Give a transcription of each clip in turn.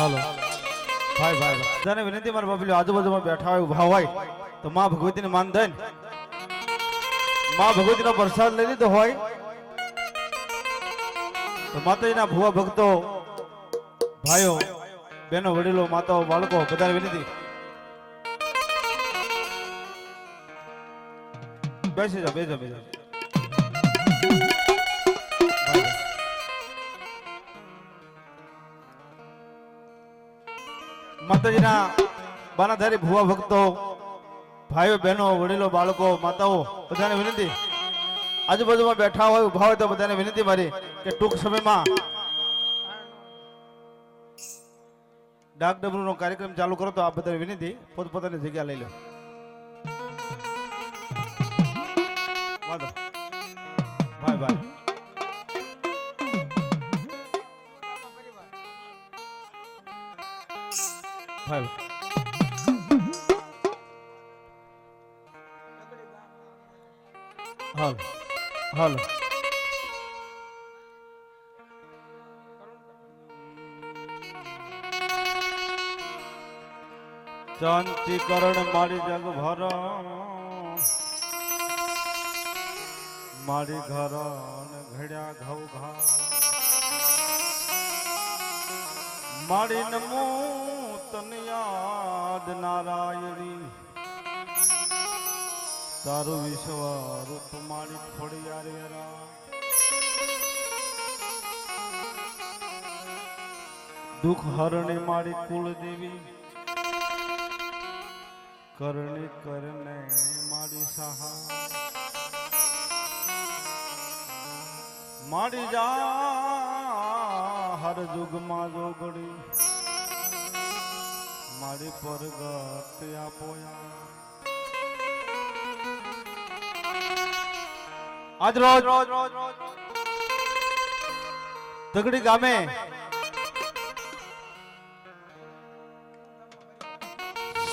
હાલો ભાઈ ભાઈ તને વિનંતી મારા બાપલી આજુબાજુમાં બેઠા હોય ઉભા હોય તો માં ભગવતીને માન દે ને માં ભગવતીનો પ્રસાદ લઈ લીધો હોય તો માતાજીના ભુવા ભક્તો ભાઈઓ બહેનો વડીલો માતાઓ બાળકો બધાને વિનંતી બેસી જાઓ બેસી જાઓ માતાજીના બાનાધારી ભુવા ભક્તો ભાઈઓ બહેનો વડીલો બાળકો માતાઓ બધાને વિનંતી આજુબાજુમાં બેઠા હોય ઉભા હોય તો બધાને વિનંતી મારી કે ટૂંક સમયમાં ડાક ડબરૂનો કાર્યક્રમ ચાલુ કરો તો આ બધાને વિનંતી પોતપોતાની જગ્યા લઈ લો ભાઈ ભાઈ ભાઈ હાલ હાલ શાંતિકરણ મારી જગ ભર મારી ઘર ઘડ્યા ઘઉ ઘા મારી નમો તને યાદ નારાયણી તારું વિશ્વ રૂપ મારી ખોડિયાર વેરા દુઃખ હરણી મારી કુળદેવી કરણી કરને મારી સહા મારી જા હર જુગમાં જોગડી મારી પરગત આપોયા આજ રોજ તગડી ગામે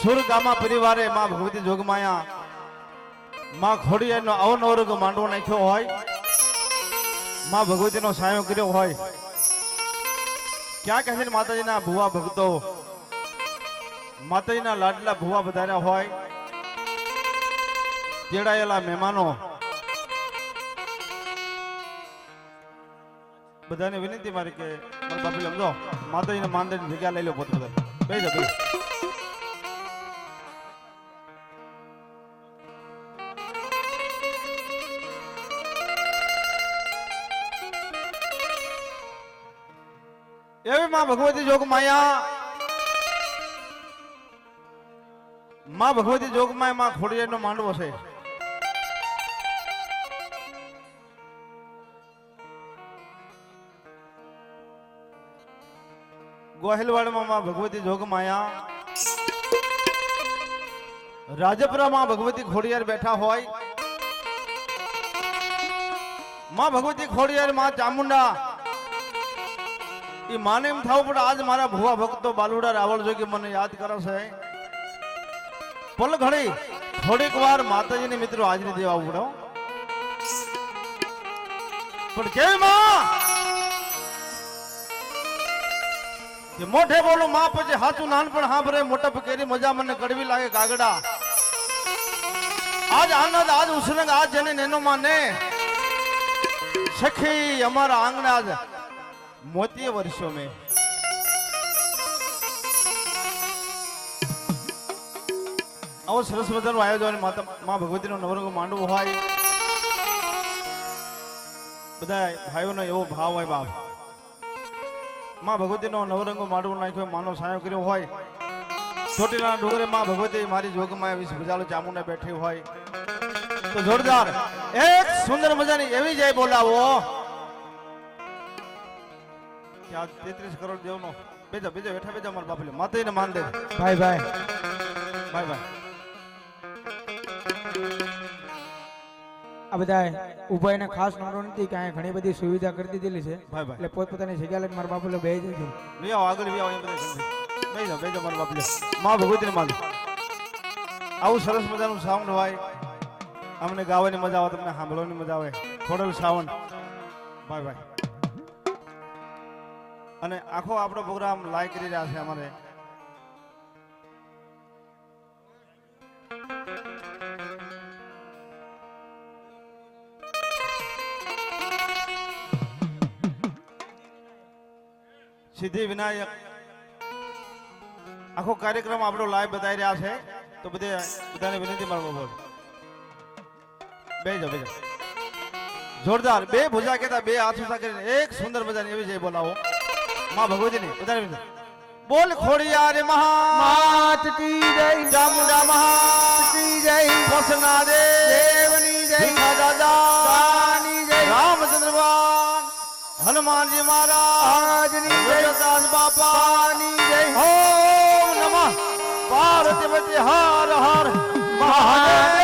સુરગામા પરિવારે માં ભગવતી જોગમાયા માં ખોડિયારનો અવનવરગ માંડવો નાખ્યો હોય માં ભગવતીનો સાયો કર્યો હોય ક્યાં કહે છે માતાજીના ભુવા ભક્તો માતાજીના લાડલા ભુવા બધાર્યા હોય તેડાયેલા મહેમાનો બધાને વિનંતી મારી કે મારા બાપી સમજો માતાજીને માનદેની જગ્યા લઈ લો પોતે બધા બે જા બે એવી માં ભગવતી જોગ માયા માં ભગવતી જોગ માયા માં ખોડિયારનો માંડવો છે ગોહિલવાડમાં માં ભગવતી જોગ માયા રાજપુરામાં ભગવતી ખોડિયાર બેઠા હોય માં ભગવતી ખોડિયાર માં ચામુંડા એ માને એમ થવું પડે આજ મારા ભુવા ભક્તો બાલુડા રાવળ જોગી મને યાદ કરે છે પલ ઘડી થોડીક વાર માતાજીને મિત્રો હાજરી દેવા પડે પણ કેવી માં કે મોઢે બોલું માં પછી હાચું નાનપણ સાંભળે મોટા કેરી મજા મને કડવી લાગે કાગડા આજ આનંદ આજ ઉસરંગ આજ જેને નેનો માને સખી અમારા આંગણે આજ मोती वर्षों में આવો સરસ મજાનું આયોજન માં ભગવતીનો નવરંગ માંડવો હોય બધા ભાઈઓનો એવો ભાવ હોય બાપ માં ભગવતીનો નવરંગ માંડવો નાખ્યો માનો સાયો કર્યો હોય ચોટીલા ડુંગરે માં ભગવતી મારી જોગમાં વિશ ભજાલો ચામુંડા બેઠી હોય તો જોરદાર એક સુંદર મજાની એવી જય બોલાવો 33 કરોડ દેવનો બેજા બેજા બેઠા બેજા મારા બાપલે માતાજીને માન દે ભાઈ ભાઈ ભાઈ ભાઈ આ બધા ઉભા એને ખાસ નંબર નથી કે અહીંયા ઘણી બધી સુવિધા કરી દીધેલી છે એટલે પોતપોતાની જગ્યા લઈને મારા બાપલે બે જજો લઈ આવો આગળ બી આવો એ બધા બેજા બેજા મારા બાપલે માં ભગવતીને માન આવું સરસ મજાનું સાઉન્ડ હોય અમને ગાવાની મજા આવે તમને સાંભળવાની મજા આવે ખોડલ સાવન ભાઈ ભાઈ અને આખો આપણો પ્રોગ્રામ લાઈક કરી રહ્યા છે અમારે સિદ્ધિ વિનાયક આખો કાર્યક્રમ આપણો લાઈવ બતાવી રહ્યા છે તો બધાને વિનંતી મારવો બોલ બેજો જોરદાર બે ભુજા કેતા બે હાથ ઊંચા કરીને એક સુંદર મજાની એવી જય બોલાવો માં ભગવતીની બધાને વિનંતી બોલ ખોડિયાર માત કી જય ચામુંડા મહા કી જય વસના દેવની જય દાદાની જય રામચંદ્ર ભગવાન હનુમાનજી મહારાજની જય દાસ બાપાની જય ઓમ નમઃ પાર્વતી હર હર મહાદેવ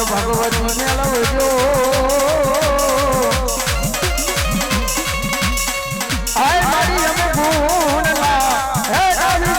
ભગવતી મેળવજો આય મારી અમે ગુણલા હે ડાલી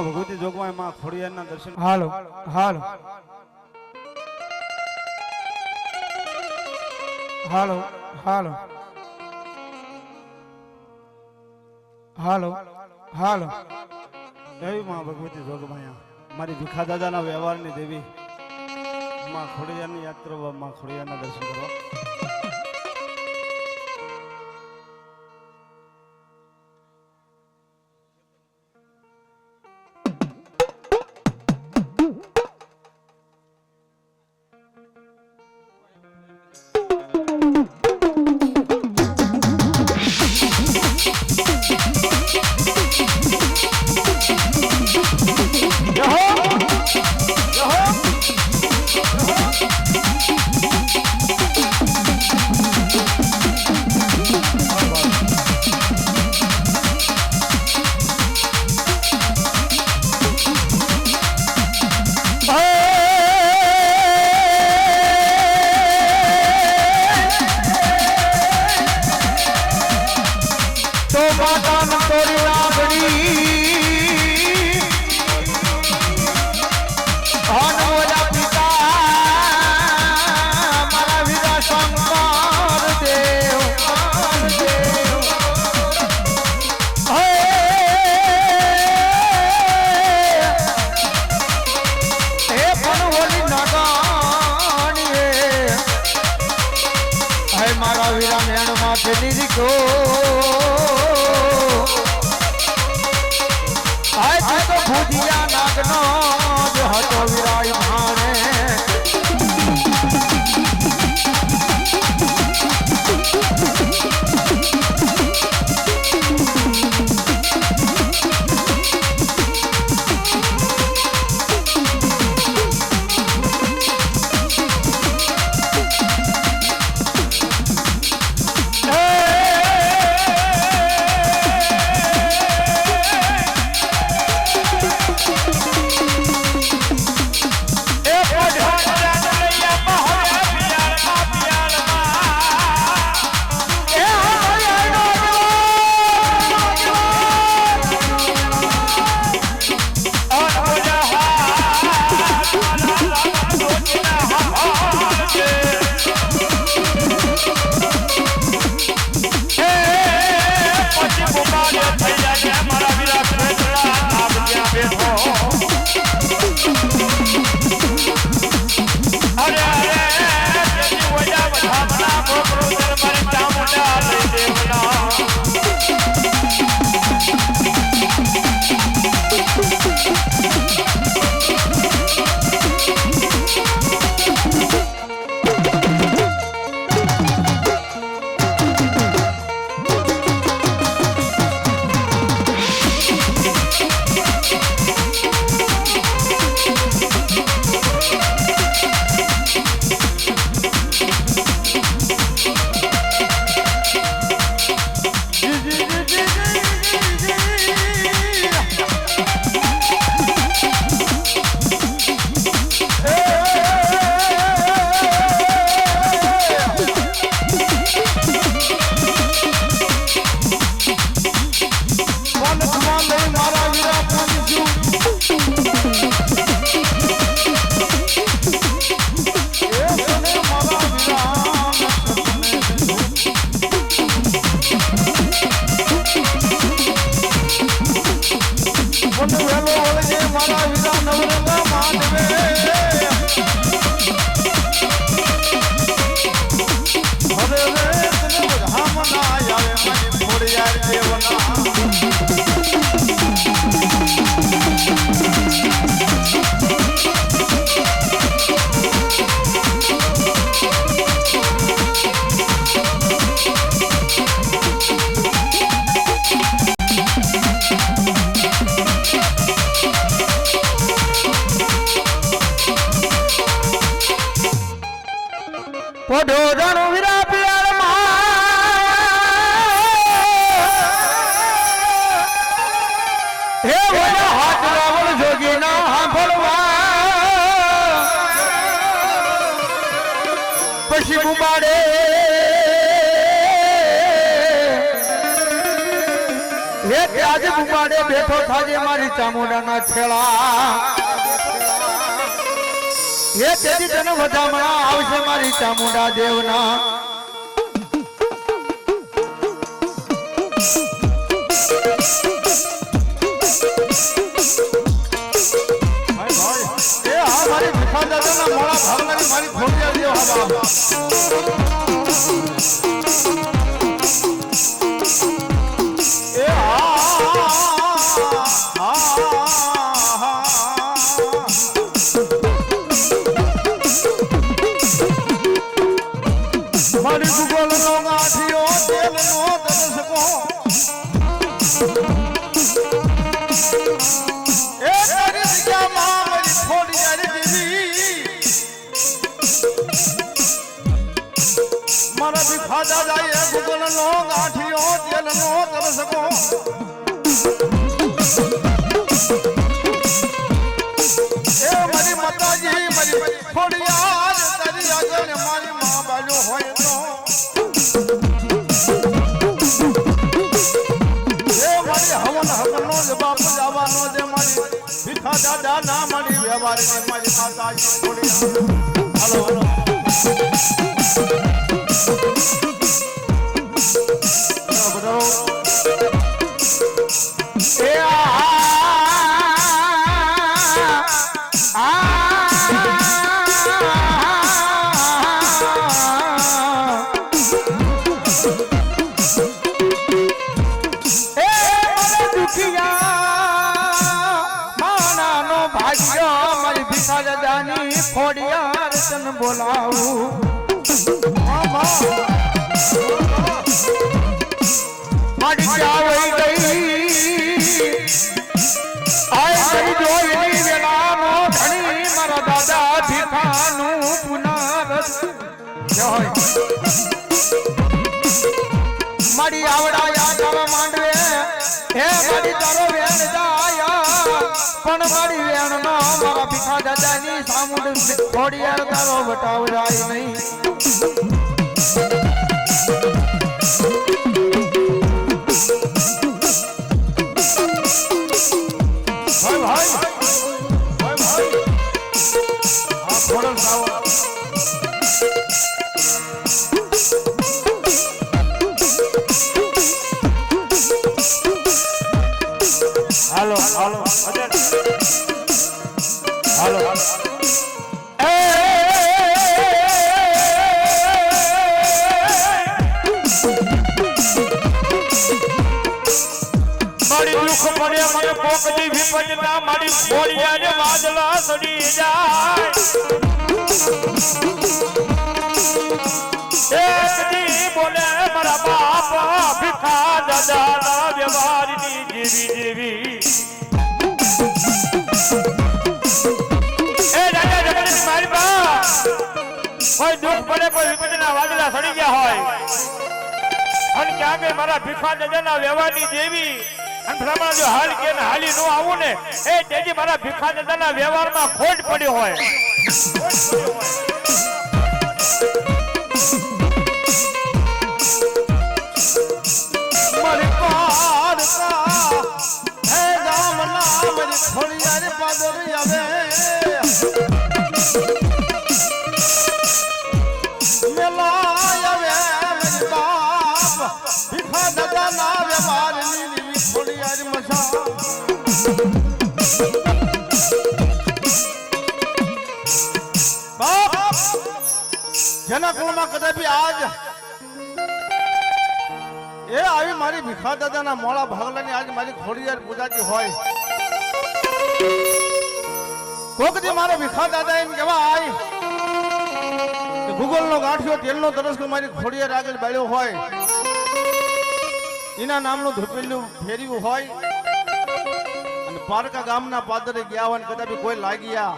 માં ભગવતી જોગમાય માં ખોડિયારના દર્શન હાલો હાલો હાલો હાલો હાલો હાલો દેવી માં ભગવતી જોગમાયા મારી ભીખા દાદાના વ્યવહારની દેવી માં ખોડિયારની યાત્રા માં ખોડિયારના દર્શન કરો ભુજિયા નાગનો જ હતો વિરાય ભાણે ઉબાડે હે તે આજે ગુમાડે બેઠો થાજે મારી ચામુંડાના ઠેલા હે તેથી તને વધામણા આવશે મારી ચામુંડા દેવના મારી ભીખા દાદાના મોળા ભાવનાની મારી ખોડિયાર દેવ હા બાપ એ મારી ગુગલ નો ગાંઠિયો તેલ નો દર્શકો એ તારી જગ્યામાં મારી ખોડિયાર દેવી મારા ભીખા દાદા એ ગુગલ નો ગાંઠિયો તેલ નો દર્શકો એ મારી માતાજી મારી ખોડિયાર તારી આગળ મારી માં બાજો હોય તો એ મારી હવન હકનો જ બાપ જવાનો જે મારી ભીખા દાદા ના મારી વ્યવહારની મારી માતાજી ખોડિયાર હાલો હાલો ખોડિયાર તન બોલાવું મારી ચાવઈ ગઈ આય કરી જોઈની વેલાનો ધણી મારા દાદા ભીખાનું પુનરસ જય મારી આવડાયા તારા માંડવે હે મારી તારો વેણ જાયા પણ મારી વેણ નો મારા ભીખા દાદાની સામુંડ ખોડિયાર તારો બટાવ જાય નહીં ભાઈ હા ખોડલ સાવ હાલો હાલો હાલો મારી દુઃખ પડે મને પોકની વિપત ના મારી ખોડિયાને વાદળા સડી જાય એક દી બોલે મારા બાપ ભીખા દાદા ના વ્યવહારની જીવી જીવી એ દાદા જગતની મારી બા કોઈ દુઃખ પડે કોઈ વિપત ના વાદળા સડી ગયા હોય અને ક્યાં ગઈ મારા ભીખા દાદાના વ્યવહારની દેવી અને ભ્રમણ જો હાલ કે હાલી નો આવું ને એ તેજી મારા ભીખા દાદાના વ્યવહારમાં ખોટ પડી હોય મારી પારકા હે ગામના મારી ખોડિયાર પાદરી આવે મેલાય આવે મારી બાપ ભીખા દાદાના વ્યવહારની દેવી ખોડિયાર મજા બાપ જેના કુળમાં કદાપી આજ એ આવી મારી ભીખા દાદાના મોળા ભાગલાની આજ મારી ખોડિયાર પૂજાતી હોય કોક દી મારો ભીખા દાદા એમ કેવા આય કે ભૂગોળનો ગાંઠિયો તેલનો તરસ્કો મારી ખોડિયાર આગળ બાળ્યો હોય એના નામનું ધોપેલું ફેર્યું હોય અને પારકા ગામના પાદરે ગયા હોય કદાપી કોઈ લાગ્યા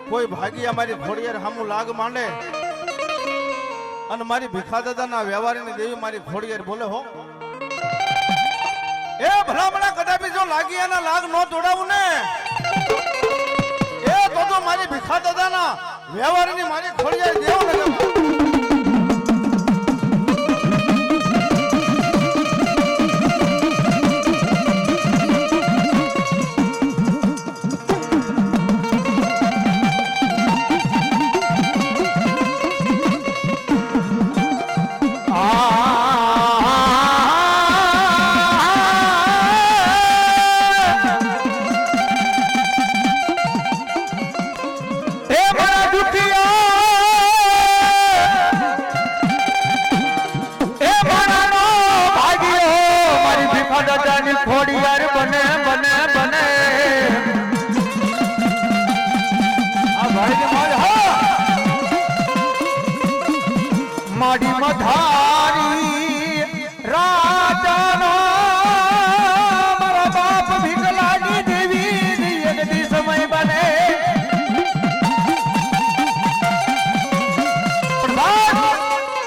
કોઈ ભાગ્યા મારી ખોડિયાર સામું લાગ માંડે અને મારી ભીખા દાદાના વ્યવહારની દેવી મારી ખોડિયાર બોલે હો એ ભલામણા કદાપી જો લાગી એના લાગ નો તોડાવું ને એ તો મારી ભીખા દાદાના વ્યવહારની મારી ખોડિયાર દેવ ને ભાઈ મોજ હા માડી મધારી રાજાનો મારા બાપ ભીખલાની દેવી એક દી સમય બને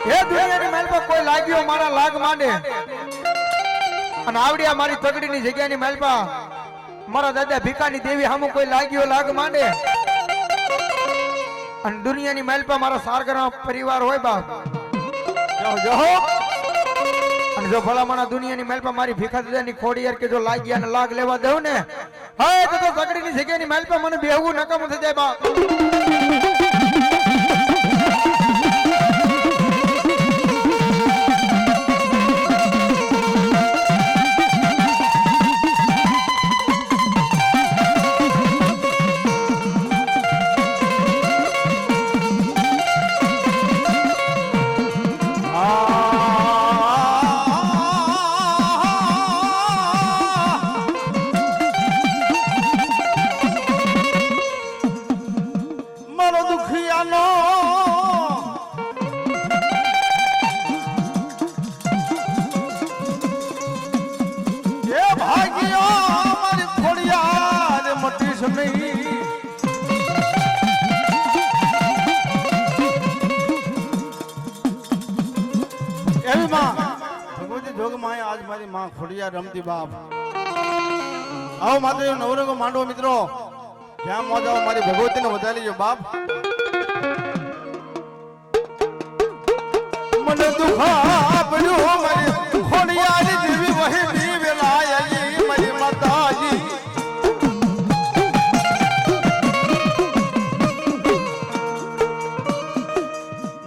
એ દુનિયાની મહેલ પર કોઈ લાગ્યો મારા લાગ માંડે અને આવડિયા મારી તગડીની જગ્યાની મહેલ પર મારા દાદા ભીખાની દેવી સામુ કોઈ લાગ્યો લાગ માંડે અને દુનિયાની મહેલ પર મારા સારગરા પરિવાર હોય બાપ જો અને જો ભલામણા દુનિયાની મહેલ પર મારી ભીખા દાદાની ખોડી યાર કે જો લાગ્યા ને લાગ લેવા દઉં ને હા તો તગડીની જગ્યાની મહેલ પર મને બેહવું નકામું થઈ જાય બાપ આજ મારી માં ખોડિયા રમતી બાપ આવો માત્ર નવરંગો માંડવો મિત્રો ક્યાં મોજ આવો મારી ભગવતીને વધારી લેજો બાપ મને દુખા પડ્યું મારી ખોડિયાની દેવી વહી વેલાયલી મારી માતાજી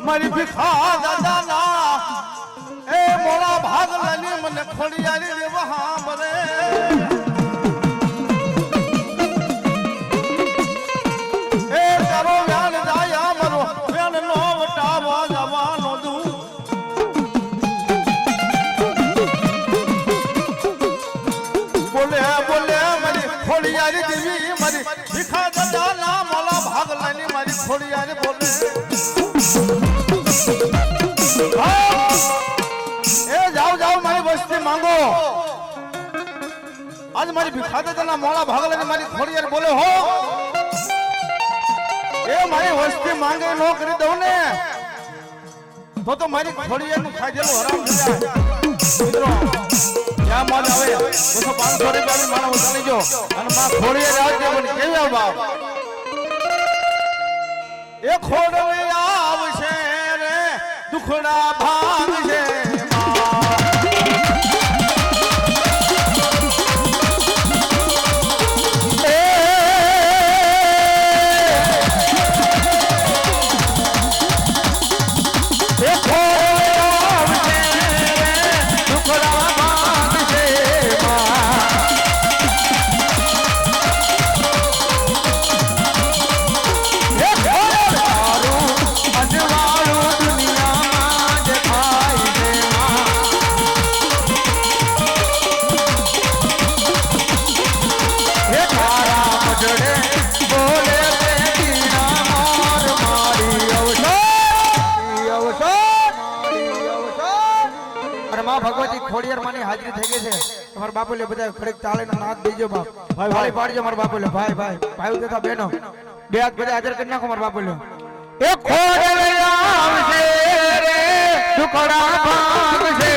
મારી ભીખા દાદાના એ મોળા ભાગ લની મને ખોડિયાની દેવા હા બરે એ તારો વ્યાન જાય મારો વ્યાન નો વટાવા જવાનો દું બોલે બોલે મારી ખોડિયાની દેવી મારી ભીખા દાદાના મોળા ભાગ લની મારી ખોડિયાની બોલે એ જાઓ જાઓ મારી વસ્તી માંગો આજ મારી ભીખા દાદાના મોળા ભાગ લઈને મારી ખોડિયાર બોલે હો એ મારી વસ્તી માંગે નો કરી દઉં ને તો મારી ખોડિયાર નું ખાધેલું હરામ થઈ જાય મિત્રો ક્યાં મોજ આવે 200-500 રૂપિયા માણસ ચાલી ગયો અને માં ખોડિયાર આવજે મને કેવી આવ બાપ એ ખોડવે આવશે રે દુખડા ભાગશે ભગવતી ખોડિયાર માની હાજરી થઈ ગઈ છે તમારા બાપુ લે બધા ખડક તાળીનો નાદ દેજો બાપ ભાઈ પાડજો મારા બાપુ લે ભાઈ ભાઈ તથા બહેનો બે હાથ બધા હાજર કરી નાખો મારા બાપુ લે એ ખોડિયાર આવશે રે દુખડા ભાગશે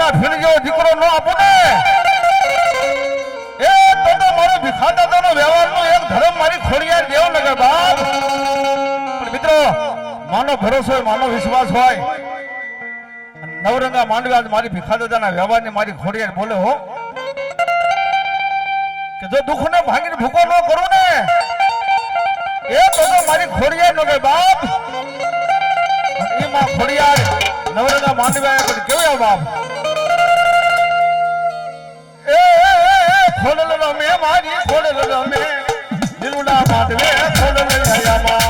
રાજા ફીણ જેવો દીકરો ન આપું ને એ તો મારો ભીખા દાદાનો વ્યવહારનો એક ધર્મ મારી ખોડિયાર દેવ નગર બાપ. પણ મિત્રો માનો ભરોસો હોય, માનો વિશ્વાસ હોય, નવરંગા માંડવી આજ મારી ભીખા દાદાના વ્યવહારની મારી ખોડિયાર બોલે હો કે જો દુઃખને ભાંગીને ભૂકો ન કરું ને એ તો મારી ખોડિયાર નગર બાપ. એમાં ખોડિયાર નવરંગા માંડવી કેવું બાપ ખોડલ રમે મારી ખોડલ રમે દિલુડા માંડવે ખોડલ હયામાં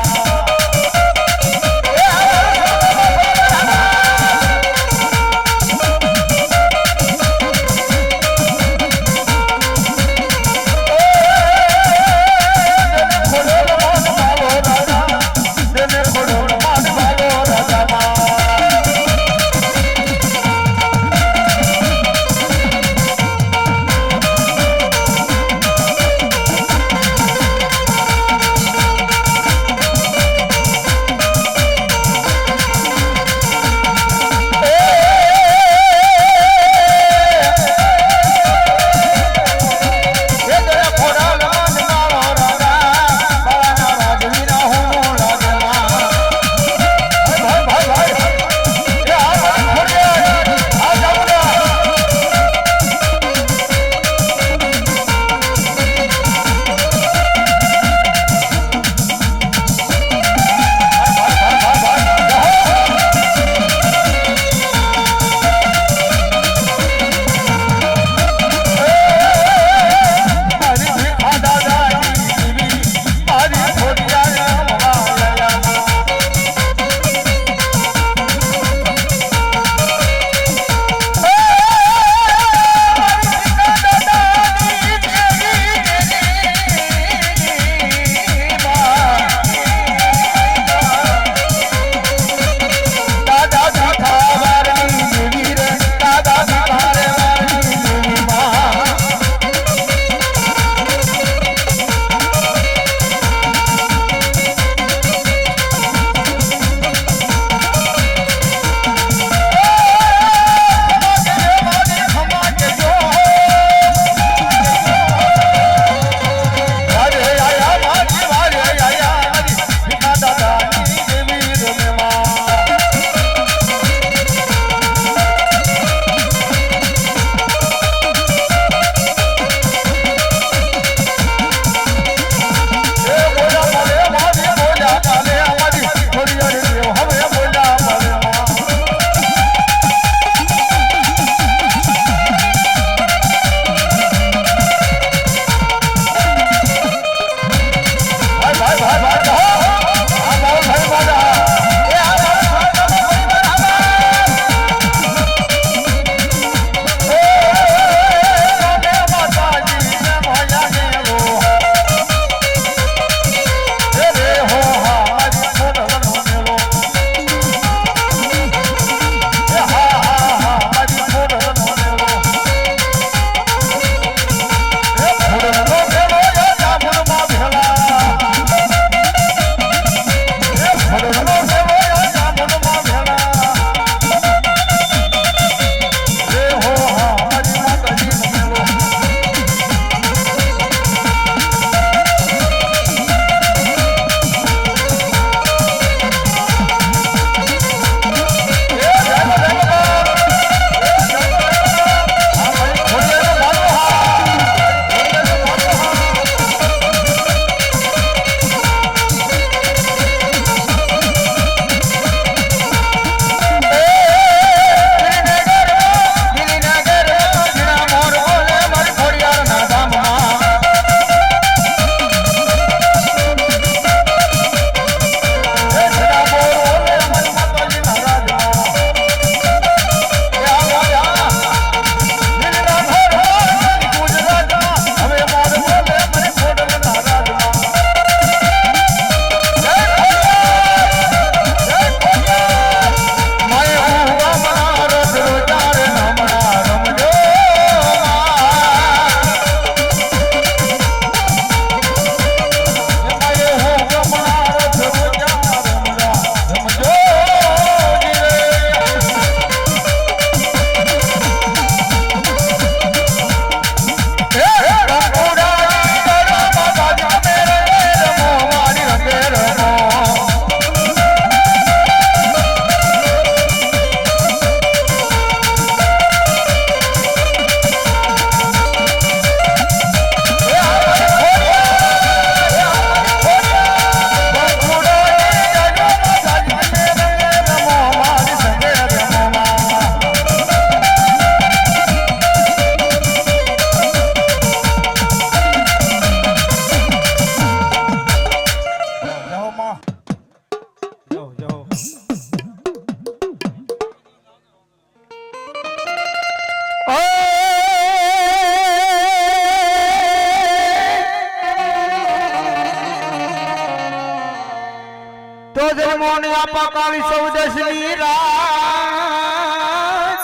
તો જન્મોની આપા કાળી સૌદસની રાત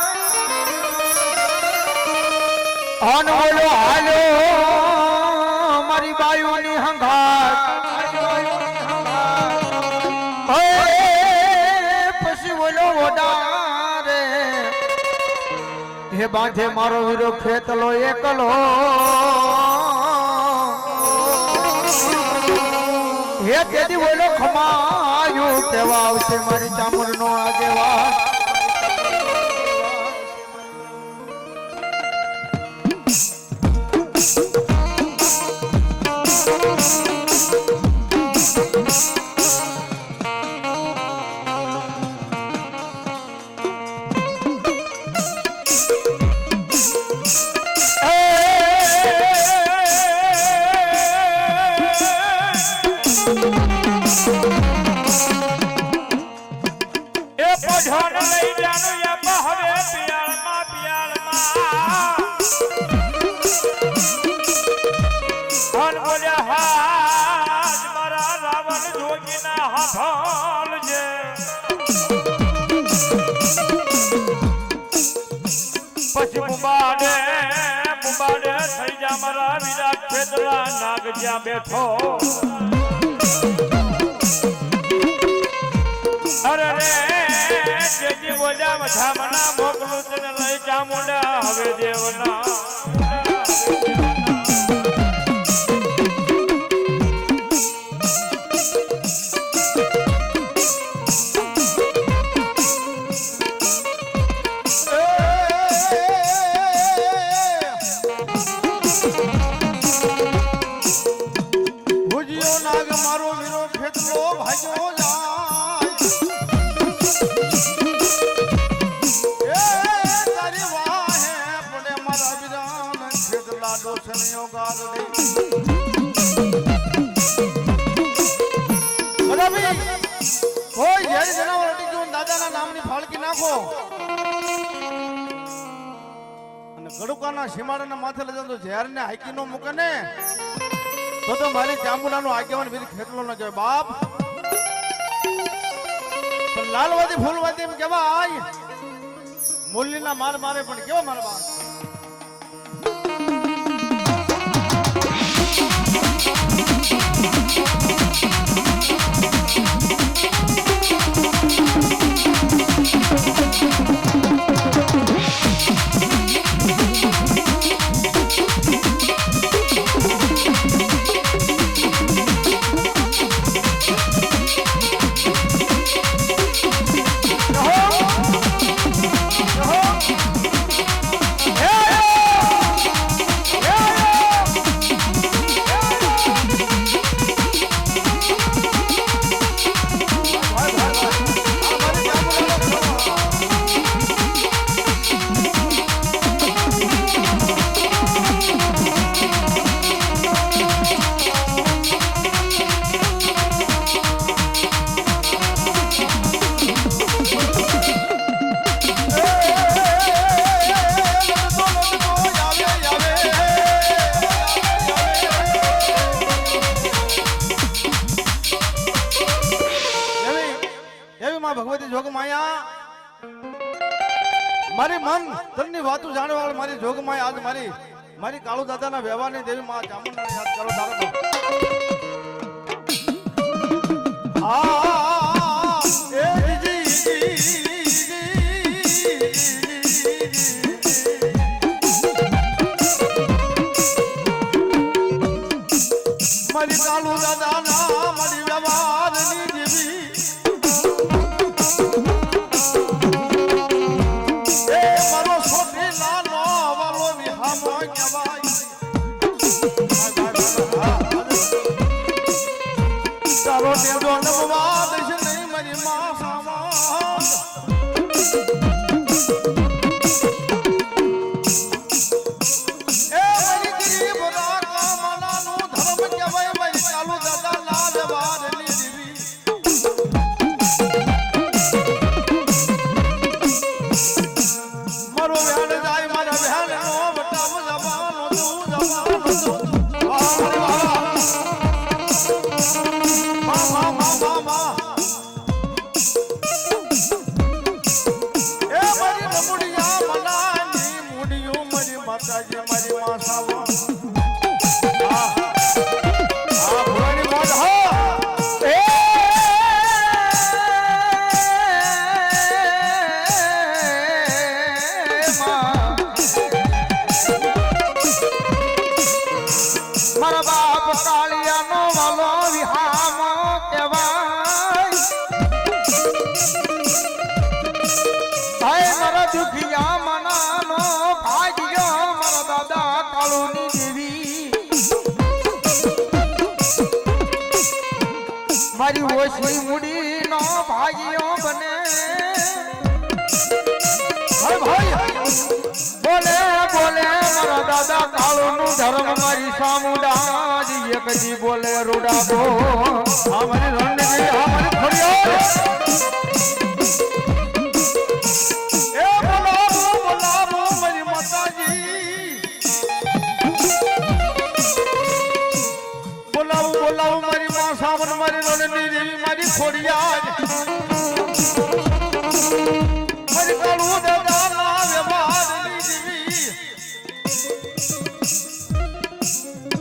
અન બોલો હાલો મારી બાયુની હંગાત પછી બોલો ઓડારે હે બાંધે મારો વીરો ખેતલો એકલો હે તેથી બોલો ખમાયું તેવા આવશે મારી ચામુંડનો આગેવાન પછી મુબાડે થઈ જા મારા વીરા ખેતલા નાગ જ્યાં બેઠો અરે રે જેજી બોલ્યા મઠામણા મોકલું તને લઈ ચામુંડા હવે દેવના કોઈ ઝેર જનાવર અડી ગયું દાદાના નામની ફાળકી નાખો અને ગડુકાના સીમાડાના માથે લઈ જાવ તો ઝેર ને હાકી નો મૂકે ને તો મારી ચામુંડાનો આગેવાન વીર ખેતલો ન કહેવાય બાપ પણ લાલવાદી ફૂલવાદી એમ કહેવાય મુરલીના માર મારે પણ કેવા મારા બાપ ભગવતી જોગમાયા મારી મન તનની વાતો જાણવા વાળી મારી જોગમાયા આજ મારી કાળુ દાદાના વ્યવહારની દેવી માં ચામુંડાને યાદ કરો તારો મારી કાળુ દાદાના મારી વ્યવહારની દેવી તારો તેજો નમવા ડોશી મુડી નો ભાઈઓ બને બોલે બોલે મારા દાદા કાળો નું ધર્મ મારી સામુડા એકજી બોલે રૂડા બો આ મારી રણનીતિ આ મારી ફરિયાદ એ બોલાવો મારી માતાજી બોલાવો મારી માં સાવન મારી રણની દેવી મારી ખોડિયાર મારી કાળું દાદા ના વ્યવહારની દેવી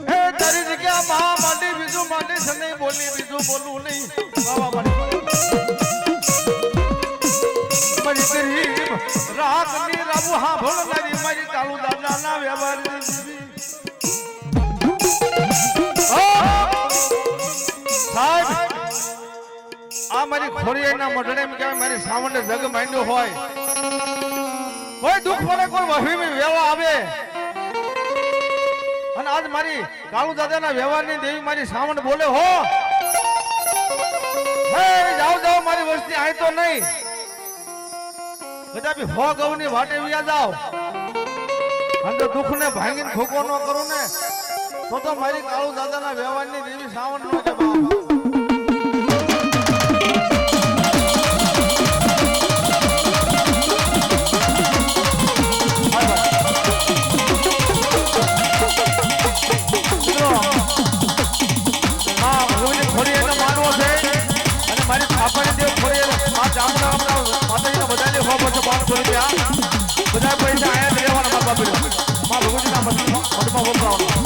હે તારી જગ્યા માં માંડી બીજું માંડી છે નહીં બોલી બીજું બોલવું નહીં બાબા મારી ગરીબ રાખની રાબુ હા ભણનારી મારી કાળું દાદા ના વ્યવહારની દેવી સાહેબ આ મારી ખોડિયાના મઢડે એમ કહેવાય મારી સાવંડે જગ માંડ્યો હોય કોઈ દુઃખ પડે કોઈ વહીમી વેવા આવે અને આજ મારી કાળુ દાદાના વ્યવહારની દેવી મારી સાવંડ બોલે હો હે જાઓ મારી વસ્તી આય તો નહીં કદાપી હો ગૌની વાટે વ્યા જાઓ અને જો દુઃખને ભાંગીને ખોખો ન કરું ને તો મારી કાળુ દાદાના વ્યવહારની દેવી સાવંડ નો છે બાપ બધા પૈસા આયા લેવાના બાપા પીડો માં ભગવતીના મઠમાં વપરાવાના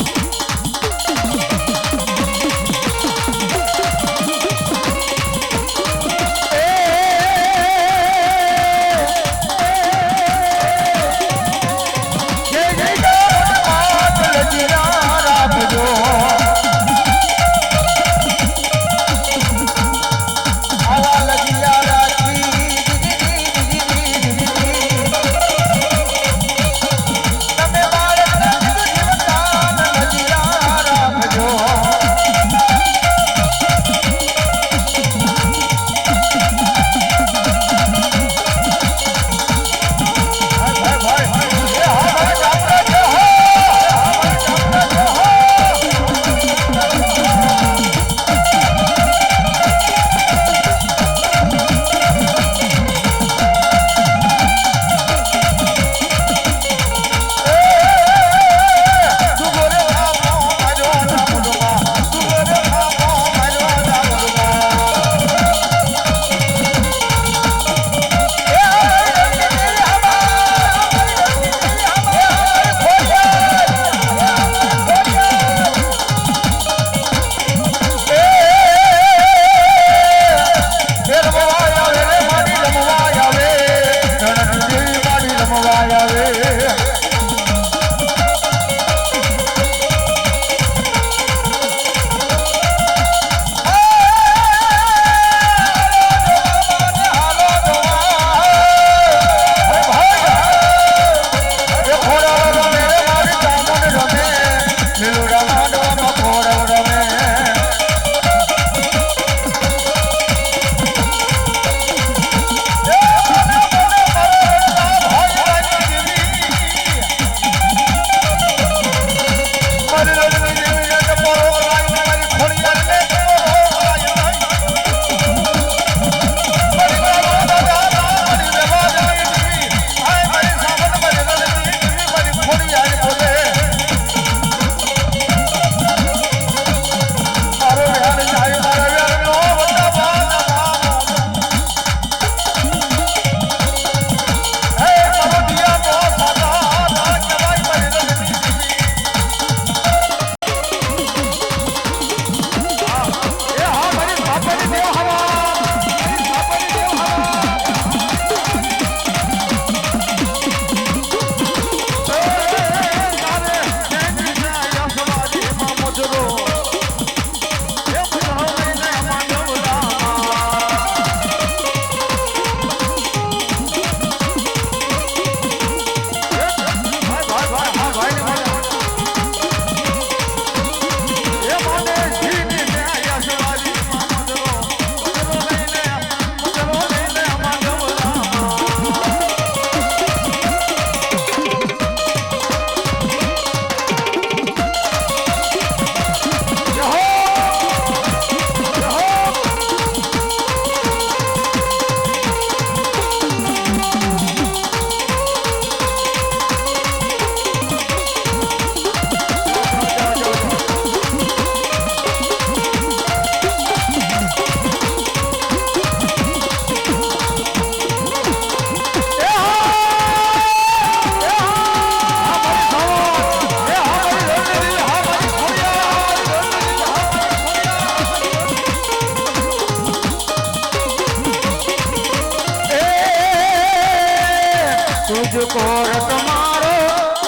तुझको रट मारो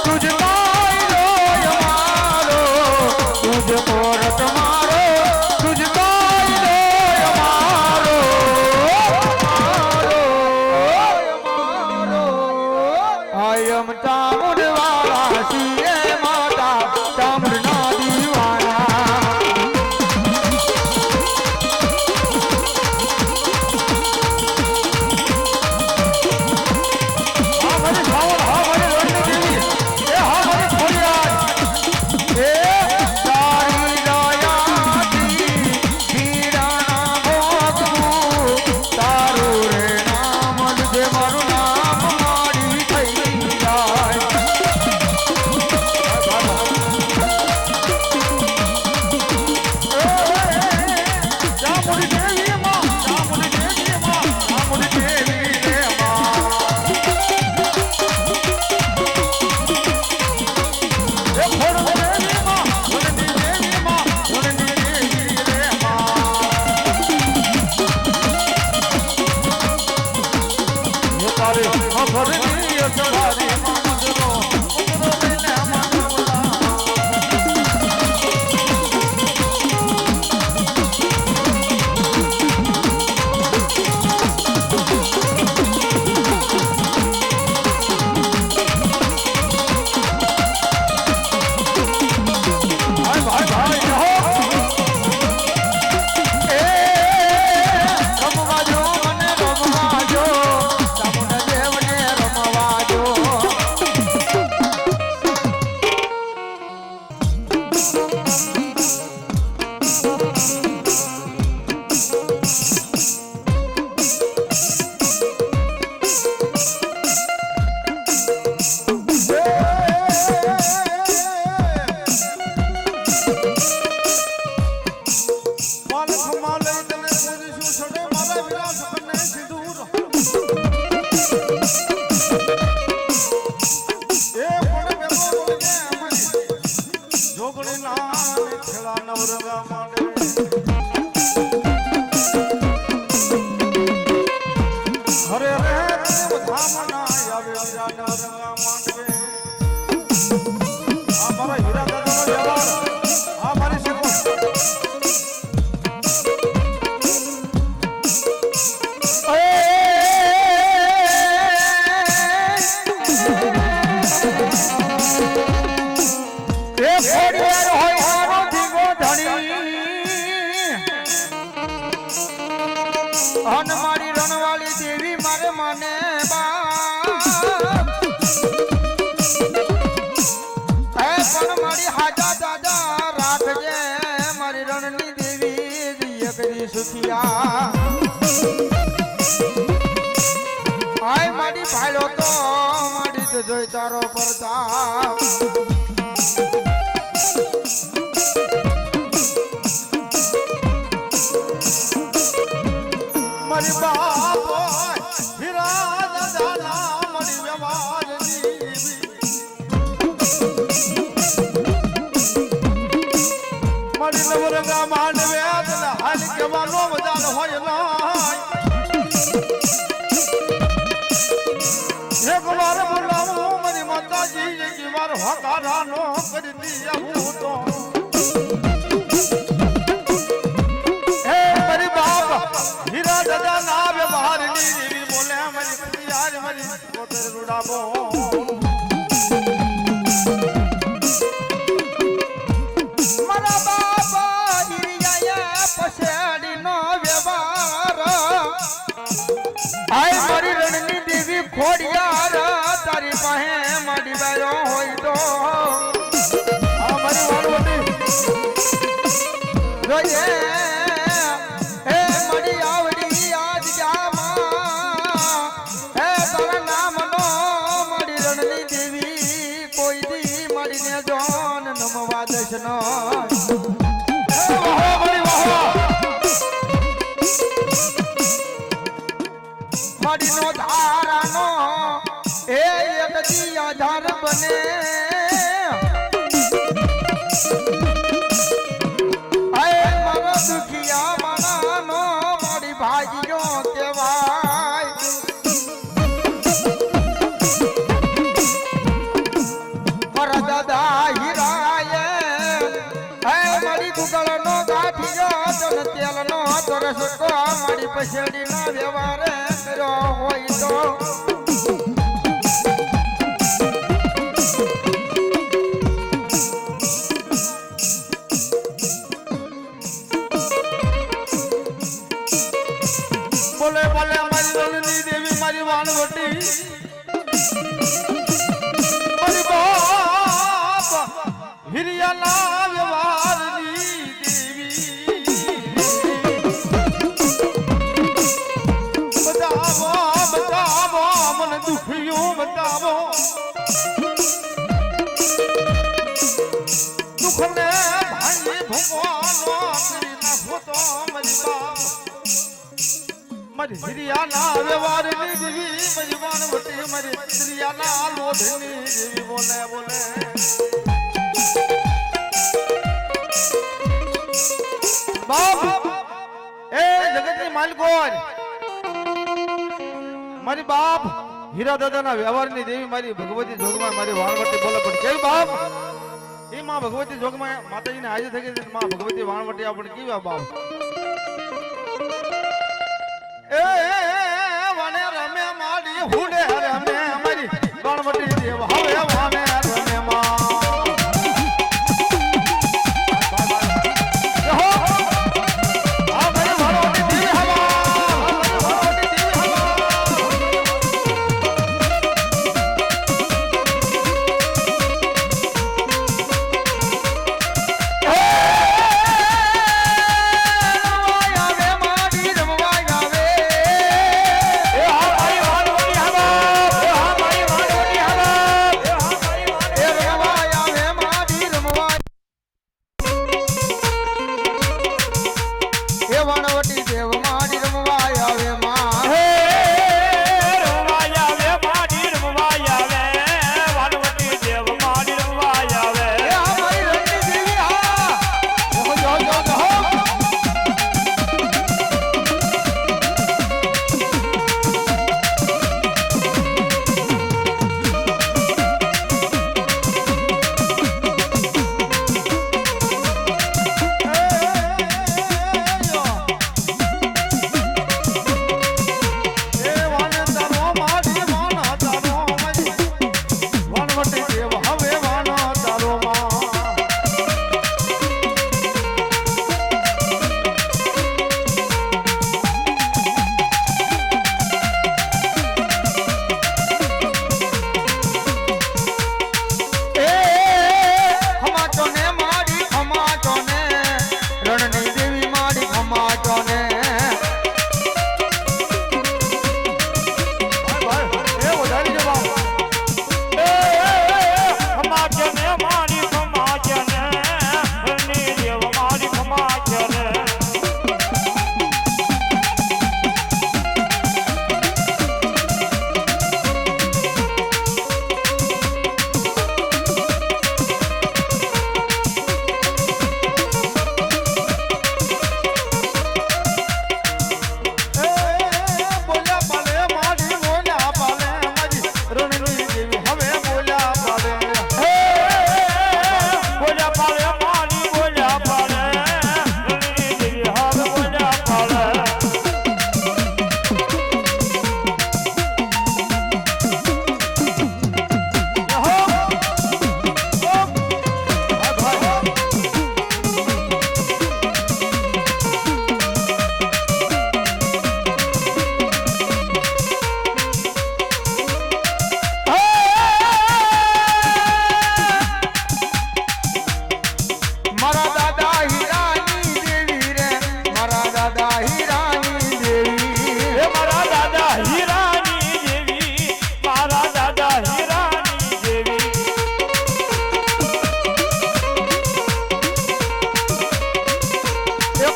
तुझको लो मारो तुझको रट मारो तुझको लो मारो मारो आयम चामुंड वाला सीए माता चामुंड ना दीवाना મારી રણવાળી દેવી મારે માને પણ મારી હાજા દાદા રાખજે મારી રણની દેવી દિય કરી સુખિયા આય મારી ભાઈલો તો મારી તો જોઈ તારો પ્રતાપ મારી બાપ હીરા દાદા મારી વ્યવહાર મારી નવરંગા માંડવે હાલ કેવાનો મજાન હોય ના એક વાર બોલાવું મારી માતાજી એક વાર હકારાનો કરી દીયા હું તો હીરા દાદા ના વ્યવહાર ની દેવી બોલે મારી પતિ આજ મારી પોતે રૂડાબો મારા બાપા હિરિયા પછાડી નો વ્યવહાર આય મારી રણની દેવી ખોડિયાર તારી પાસે મારી બાયો હોય તો આ મારી વાળવટી જોઈએ મારી નો ધારાનો એ એક દી આધાર બને આય મારો દુખિયા માનાનો મારી ભાઈઓ કહેવાય ધક્કો મારી પછેડીના વ્યવહારે કર્યો હોય તો બોલે બોલે મારી રણની દેવી મારી વાણવટી મારી બાપ હિરિયાના વ્યવહારની દેવી બતાવો બતાવો મને દુખિયું બતાવો દુઃખને ભાઈ ભગવાનો કરી નાખો તો મારી બાપ મારી હિરિયાના વ્યવહારની દેવી મારી વાણવટી મારી હિરિયાના લોભની દેવી બોલે બોલે બાપ એ જગતની માલકોર મારી બાપ હીરા દાદાના વ્યવહારની દેવી મારી ભગવતી જોગમાં મારી વાણવટી બોલે પણ કેવી બાપ એ માં ભગવતી જોગમાં માતાજીને હાજર થઈ ગઈ માં ભગવતી વાણવટી આપણે કેવી બાપ એ વાને રમે માડી હુડે રમે મારી ગણવટી દેવ હવે વાને રમે માં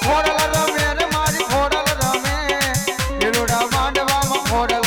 ખોડલ રમે ને મારી ખોડલ રમે લીલુડા માંડવામાં ખોડલ